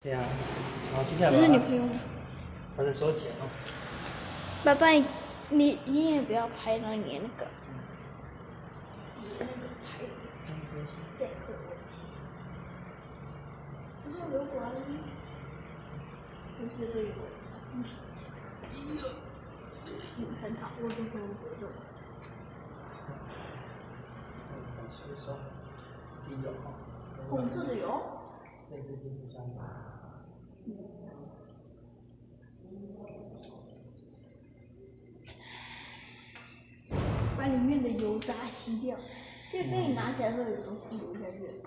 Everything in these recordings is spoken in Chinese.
对啊，然后接下来这是女朋友吗？把它收起来哦。爸爸，你也不要拍到你那个，那个拍这个问题。不是如果就是这个位置，很好，我就是我就。收，第一有。红色的有。类似金属相关。把里面的油渣吸掉，就跟你拿起来的时候有东西流下去。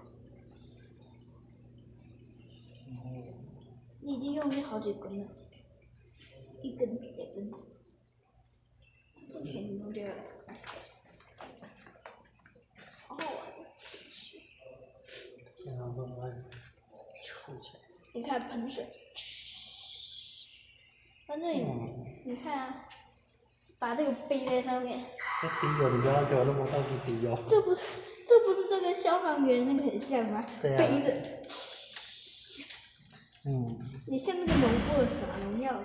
你已经用力好几根了，一根两根，全用掉了，好好玩。现在慢慢出起来。你看喷水，反正你看啊，把这个背在上面。这滴油，你不要给我那么到处滴油。这不是这跟消防员那个很像吗？对啊。背着。你像那个农夫的撒农药，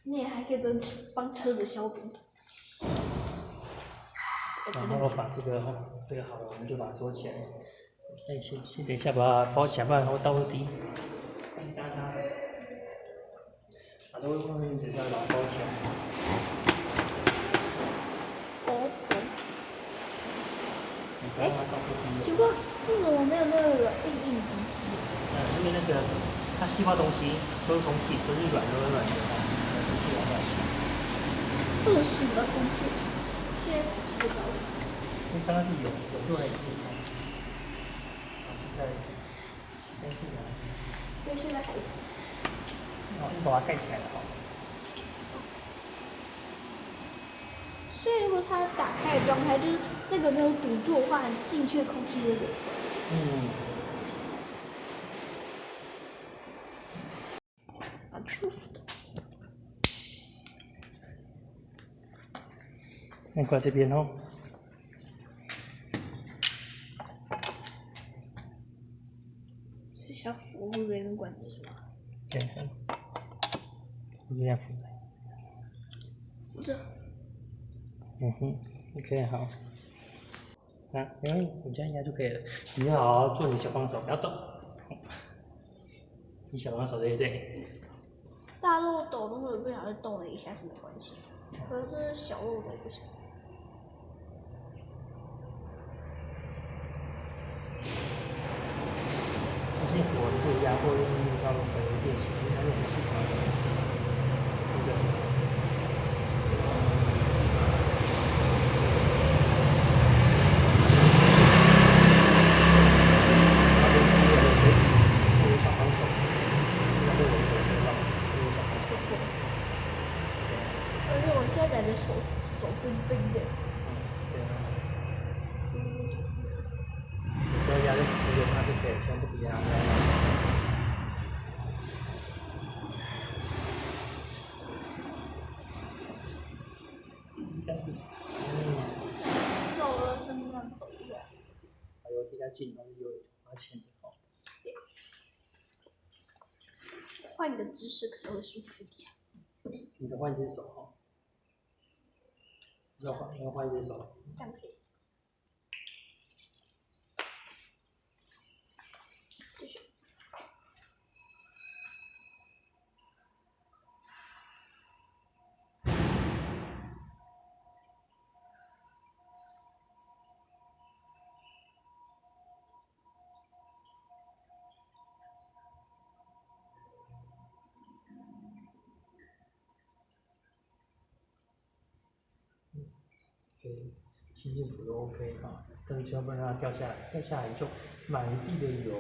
你也还可以帮车子消毒。然后把这个好了，我们就把它收起来。那先等一下把它包起来，不然会倒滴。把这个外面纸箱把它包起来。哎，奇怪，为什么没有那个软硬硬的东西？因为那个它细化东西都是空气，所以软的。不能洗的空气，先不搞。因为刚刚是有做还有地方。现在洗干净了。对，现在还有。你把它盖起来了哈。所以如果它打开的状态就是那个没有堵住的话，进去的空气就流出来。蛮舒服的。那挂这边哦。是想扶住这根管子是吗？对，我这样扶着。扶着。OK， 好。没关系，我这样压就可以了。你要好好做你小帮手，不要动。你小帮手对不对？大漏斗如果不小心动了一下是没关系，可是这是小漏斗不行。幸福我不压或用力到很有变形，因为它那种细长的，是这样。而且我现在感觉手冰冰的。对啊。不要压在扶着它就可以，千万不压。抖了是慢抖一下。还有替它进，然后有花钱的哦。换一个姿势可能会舒服一点。你再换一只手哈。要换一只手。这样可以。继续。对，轻轻扶都 OK 哈，但是千万不能让它掉下来，掉下来就满地的油。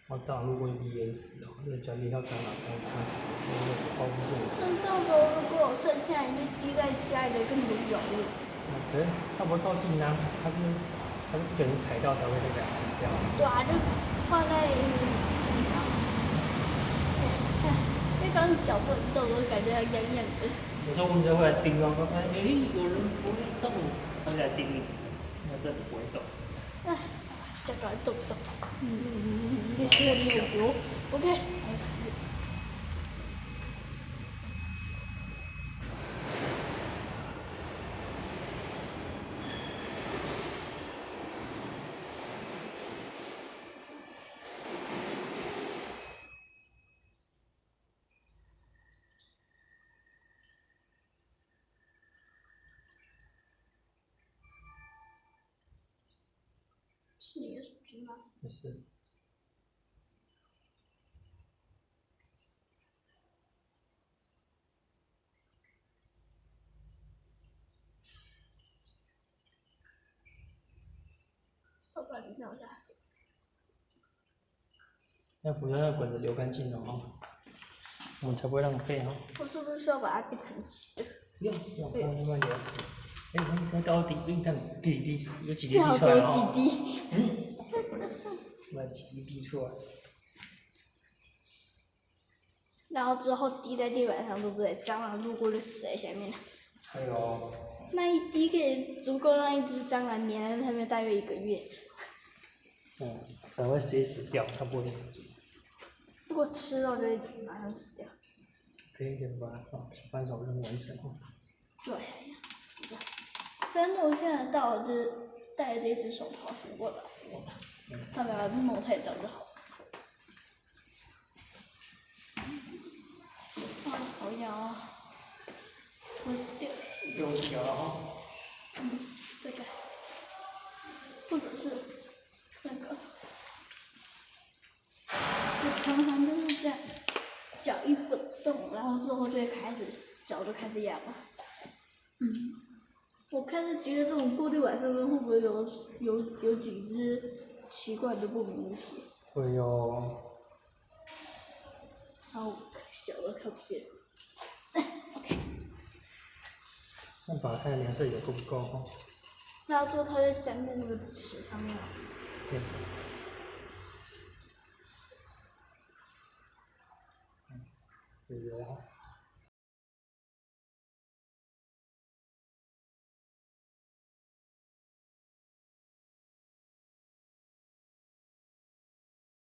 我早上路过ES 哦，那个脚底要长哪才会死，因为包不住。那到时候如果有剩下，你就滴在家里的更多油了。可是它不会靠近啊，它是不小心踩到才会那个掉。对啊，就放在因为刚刚脚不能动，我感觉它痒痒的。有时候我们就会来叮哦，发现有人不会动，它就来叮你，那这里不会动。这个动不动，你吃了你有油 ，OK。是你的手机吗？不是。爸爸，你等一下。那辅料要滚着流干净哦，我们才不会浪费哦。我是不是需要把它变成挤的？不用，不用，慢慢流。哎，看到底，你看滴滴有几滴滴出来有了几滴？把几滴滴出来。然后之后滴在地板上，对不对？蟑螂路过就死在下面了。还有。那一滴可以足够让一只蟑螂粘在上面大约1个月。可能会直接死掉，它不会。如果吃到就会马上死掉。可以把扳手任务完成。对。反正我现在到就是戴着这只手套先过来，他把弄太脏就好。好痒啊！丢掉了啊。这个，或者是那个，我常常就是这样，脚一滚动，然后之后就会开始脚就开始痒了。我开始觉得这种过滤碗上面会不会有几只奇怪的不明物体？会有。然后小的看不见。OK。那把它的颜色也够不够哈？然后之后它就粘在那个纸上面了。对。有油哈。